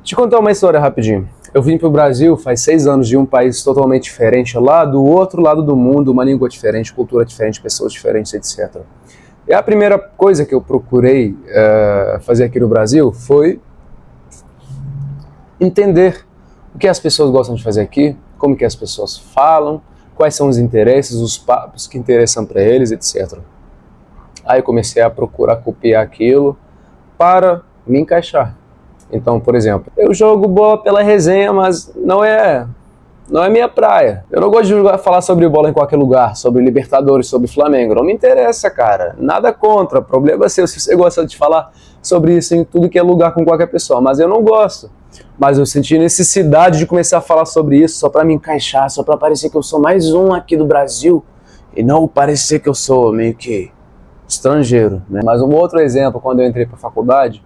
Te contar uma história rapidinho. Eu vim para o Brasil faz 6 anos de um país totalmente diferente, lá do outro lado do mundo, uma língua diferente, cultura diferente, pessoas diferentes, etc. E a primeira coisa que eu procurei fazer aqui no Brasil foi entender o que as pessoas gostam de fazer aqui, como que as pessoas falam, quais são os interesses, os papos que interessam para eles, etc. Aí eu comecei a procurar copiar aquilo para me encaixar. Então, por exemplo, eu jogo bola pela resenha, mas não é minha praia. Eu não gosto de falar sobre bola em qualquer lugar, sobre Libertadores, sobre Flamengo. Não me interessa, cara. Nada contra. Problema é seu se você gosta de falar sobre isso em tudo que é lugar com qualquer pessoa. Mas eu não gosto. Mas eu senti necessidade de começar a falar sobre isso só para me encaixar, só para parecer que eu sou mais um aqui do Brasil e não parecer que eu sou meio que estrangeiro, né? Mas um outro exemplo, quando eu entrei para a faculdade,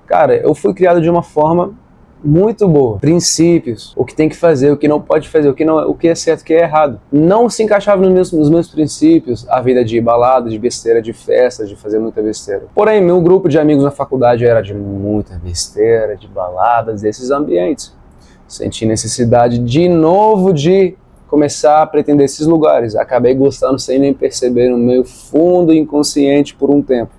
cara, eu fui criado de uma forma muito boa. Princípios, o que tem que fazer, o que não pode fazer, o que é certo, o que é errado. Não se encaixava nos meus princípios a vida de balada, de besteira, de festa, de fazer muita besteira. Porém, meu grupo de amigos na faculdade era de muita besteira, de baladas, desses ambientes. Senti necessidade de novo de começar a pretender esses lugares. Acabei gostando sem nem perceber no meu fundo inconsciente por um tempo.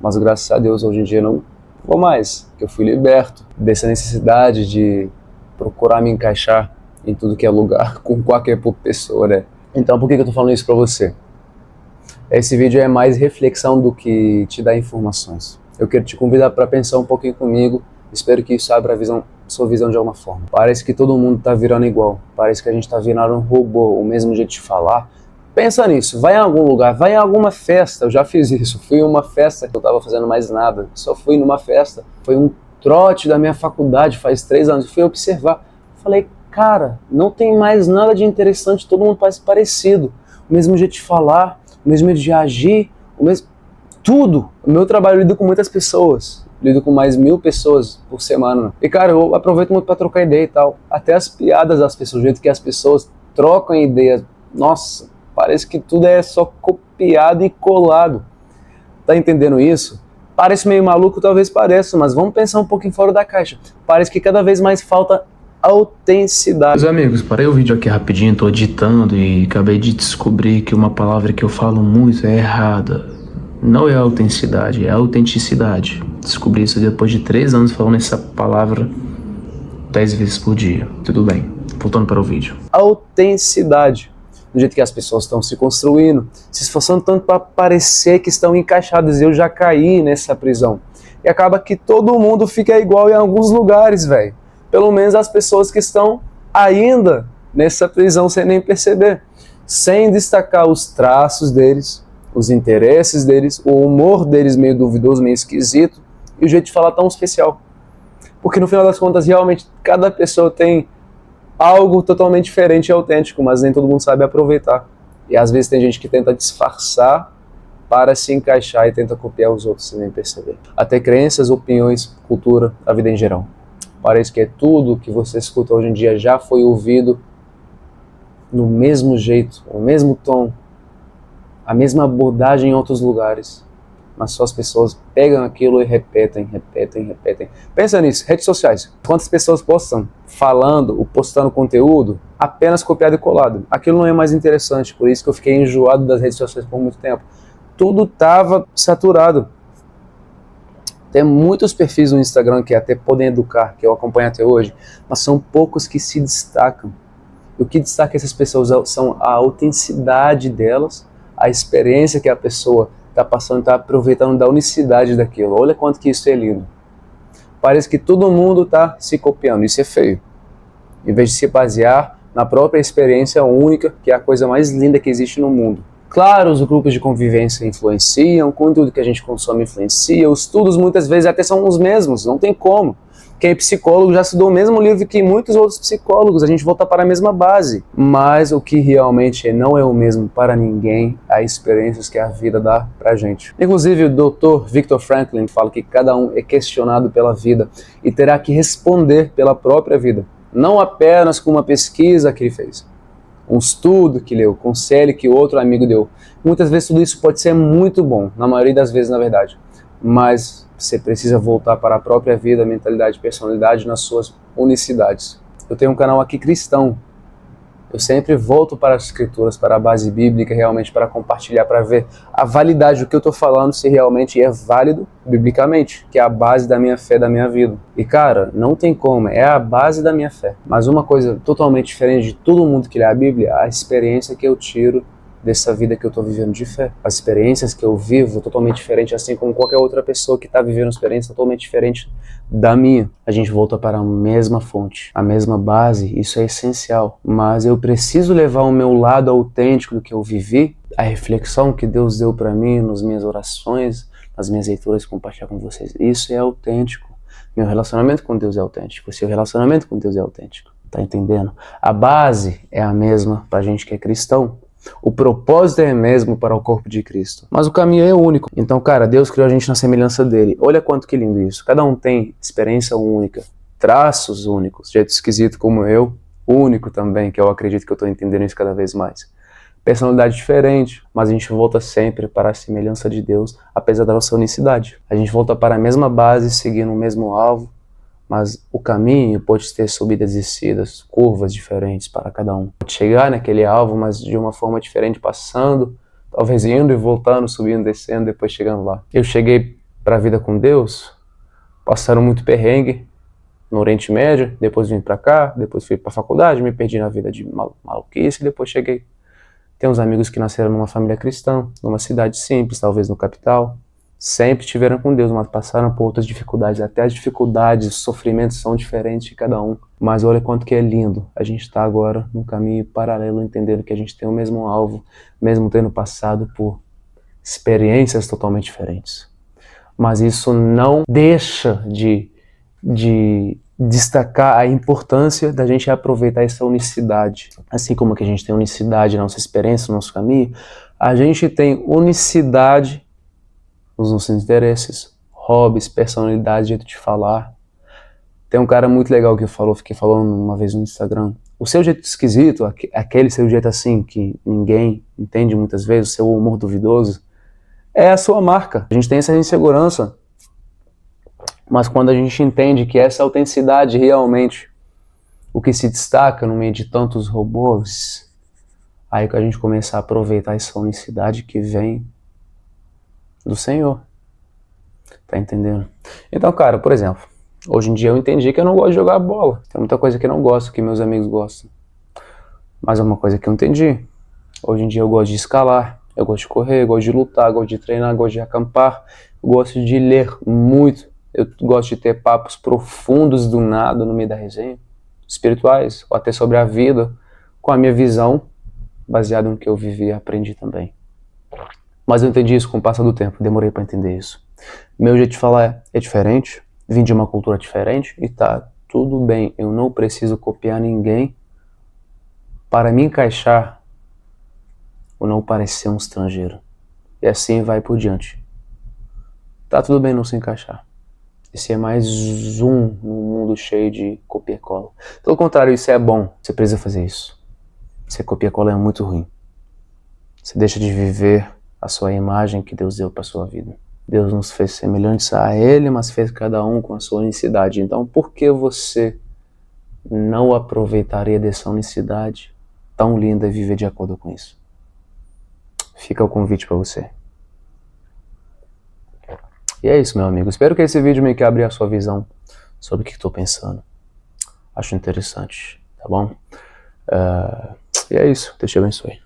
Mas graças a Deus hoje em dia não vou mais, que eu fui liberto dessa necessidade de procurar me encaixar em tudo que é lugar com qualquer pessoa, né? Então por que eu tô falando isso pra você? Esse vídeo é mais reflexão do que te dar informações. Eu quero te convidar para pensar um pouquinho comigo, espero que isso abra sua visão de alguma forma. Parece que todo mundo tá virando igual, parece que a gente tá virando um robô, o mesmo jeito de falar. Pensa nisso, vai em algum lugar, vai em alguma festa, eu já fiz isso, fui em uma festa que eu tava fazendo mais nada, só fui numa festa, foi um trote da minha faculdade faz 3 anos, fui observar, falei, cara, não tem mais nada de interessante, todo mundo parece parecido, o mesmo jeito de falar, o mesmo jeito de agir, tudo. O meu trabalho eu lido com muitas pessoas, lido com mais 1000 pessoas por semana, e cara, eu aproveito muito pra trocar ideia e tal, até as piadas das pessoas, o jeito que as pessoas trocam ideias, nossa, parece que tudo é só copiado e colado. Tá entendendo isso? Parece meio maluco, talvez pareça, mas vamos pensar um pouquinho fora da caixa. Parece que cada vez mais falta autenticidade. Meus amigos, parei o vídeo aqui rapidinho, tô editando e acabei de descobrir que uma palavra que eu falo muito é errada. Não é autenticidade, é autenticidade. Descobri isso depois de 3 anos falando essa palavra 10 vezes por dia. Tudo bem, voltando para o vídeo. Autenticidade. Do jeito que as pessoas estão se construindo, se esforçando tanto para parecer que estão encaixadas. Eu já caí nessa prisão. E acaba que todo mundo fica igual em alguns lugares, velho. Pelo menos as pessoas que estão ainda nessa prisão sem nem perceber. Sem destacar os traços deles, os interesses deles, o humor deles meio duvidoso, meio esquisito, e o jeito de falar tão especial. Porque no final das contas, realmente, cada pessoa tem algo totalmente diferente e autêntico, mas nem todo mundo sabe aproveitar. E às vezes tem gente que tenta disfarçar para se encaixar e tenta copiar os outros sem nem perceber. Até crenças, opiniões, cultura, a vida em geral. Parece que é tudo que você escuta hoje em dia já foi ouvido no mesmo jeito, o mesmo tom, a mesma abordagem em outros lugares. Mas só as pessoas pegam aquilo e repetem. Pensa nisso, redes sociais. Quantas pessoas postam falando ou postando conteúdo apenas copiado e colado? Aquilo não é mais interessante, por isso que eu fiquei enjoado das redes sociais por muito tempo. Tudo estava saturado. Tem muitos perfis no Instagram que até podem educar, que eu acompanho até hoje, mas são poucos que se destacam. E o que destaca essas pessoas são a autenticidade delas, a experiência que a pessoa está passando, está aproveitando da unicidade daquilo. Olha quanto que isso é lindo. Parece que todo mundo está se copiando, isso é feio. Em vez de se basear na própria experiência única, que é a coisa mais linda que existe no mundo. Claro, os grupos de convivência influenciam, conteúdo que a gente consome influencia, os estudos muitas vezes até são os mesmos, não tem como. Quem é psicólogo já estudou o mesmo livro que muitos outros psicólogos, a gente volta para a mesma base. Mas o que realmente não é o mesmo para ninguém, as experiências que a vida dá pra gente. Inclusive o Dr. Viktor Frankl fala que cada um é questionado pela vida e terá que responder pela própria vida. Não apenas com uma pesquisa que ele fez, um estudo que leu, conselho que outro amigo deu. Muitas vezes tudo isso pode ser muito bom, na maioria das vezes na verdade. Mas Você precisa voltar para a própria vida, mentalidade e personalidade nas suas unicidades. Eu tenho um canal aqui cristão. Eu sempre volto para as escrituras, para a base bíblica, realmente para compartilhar, para ver a validade do que eu estou falando, se realmente é válido biblicamente, que é a base da minha fé, da minha vida. E cara, não tem como, é a base da minha fé. Mas uma coisa totalmente diferente de todo mundo que lê a Bíblia, a experiência que eu tiro dessa vida que eu estou vivendo de fé. As experiências que eu vivo totalmente diferente, assim como qualquer outra pessoa que está vivendo uma experiência totalmente diferente da minha. A gente volta para a mesma fonte, a mesma base, isso é essencial. Mas eu preciso levar o meu lado autêntico do que eu vivi, a reflexão que Deus deu para mim nas minhas orações, nas minhas leituras, compartilhar com vocês. Isso é autêntico. Meu relacionamento com Deus é autêntico. Seu relacionamento com Deus é autêntico. Tá entendendo? A base é a mesma para a gente que é cristão. O propósito é mesmo para o corpo de Cristo. Mas o caminho é único. Então, cara, Deus criou a gente na semelhança dele. Olha quanto que lindo isso. Cada um tem experiência única, traços únicos, jeito esquisito como eu, único também, que eu acredito que eu estou entendendo isso cada vez mais. Personalidade diferente, mas a gente volta sempre para a semelhança de Deus, apesar da nossa unicidade. A gente volta para a mesma base, seguindo o mesmo alvo, mas o caminho pode ter subidas e descidas, curvas diferentes para cada um. Pode chegar naquele alvo, mas de uma forma diferente, passando, talvez indo e voltando, subindo, descendo, depois chegando lá. Eu cheguei para a vida com Deus, passaram muito perrengue no Oriente Médio, depois vim para cá, depois fui para a faculdade, me perdi na vida de maluquice, depois cheguei. Tem uns amigos que nasceram numa família cristã, numa cidade simples, talvez no capital. Sempre estiveram com Deus, mas passaram por outras dificuldades. Até as dificuldades, os sofrimentos são diferentes de cada um. Mas olha quanto que é lindo. A gente está agora num caminho paralelo, entendendo que a gente tem o mesmo alvo, mesmo tendo passado por experiências totalmente diferentes. Mas isso não deixa de destacar a importância da gente aproveitar essa unicidade. Assim como que a gente tem unicidade na nossa experiência, no nosso caminho, a gente tem unicidade nos nossos interesses, hobbies, personalidade, jeito de falar. Tem um cara muito legal que fiquei falando uma vez no Instagram. O seu jeito esquisito, aquele seu jeito assim que ninguém entende muitas vezes, o seu humor duvidoso, é a sua marca. A gente tem essa insegurança, mas quando a gente entende que essa autenticidade realmente o que se destaca no meio de tantos robôs, aí que a gente começa a aproveitar essa unicidade que vem do Senhor. Tá entendendo? Então, cara, por exemplo, hoje em dia eu entendi que eu não gosto de jogar bola. Tem muita coisa que eu não gosto, que meus amigos gostam. Mas é uma coisa que eu entendi. Hoje em dia eu gosto de escalar, eu gosto de correr, eu gosto de lutar, eu gosto de treinar, eu gosto de acampar, eu gosto de ler muito. Eu gosto de ter papos profundos do nada no meio da resenha, espirituais, ou até sobre a vida, com a minha visão, baseada no que eu vivi e aprendi também. Mas eu entendi isso com o passar do tempo, demorei para entender isso. Meu jeito de falar é diferente, vim de uma cultura diferente e tá tudo bem. Eu não preciso copiar ninguém para me encaixar ou não parecer um estrangeiro. E assim vai por diante. Tá tudo bem não se encaixar. Esse é mais um num mundo cheio de copia e cola. Pelo contrário, isso é bom. Você precisa fazer isso. Ser copia e cola é muito ruim. Você deixa de viver a sua imagem que Deus deu para a sua vida. Deus nos fez semelhantes a Ele, mas fez cada um com a sua unicidade. Então, por que você não aproveitaria dessa unicidade tão linda e viver de acordo com isso? Fica o convite para você. E é isso, meu amigo. Espero que esse vídeo meio que abra a sua visão sobre o que estou pensando. Acho interessante, tá bom? E é isso. Deus te abençoe.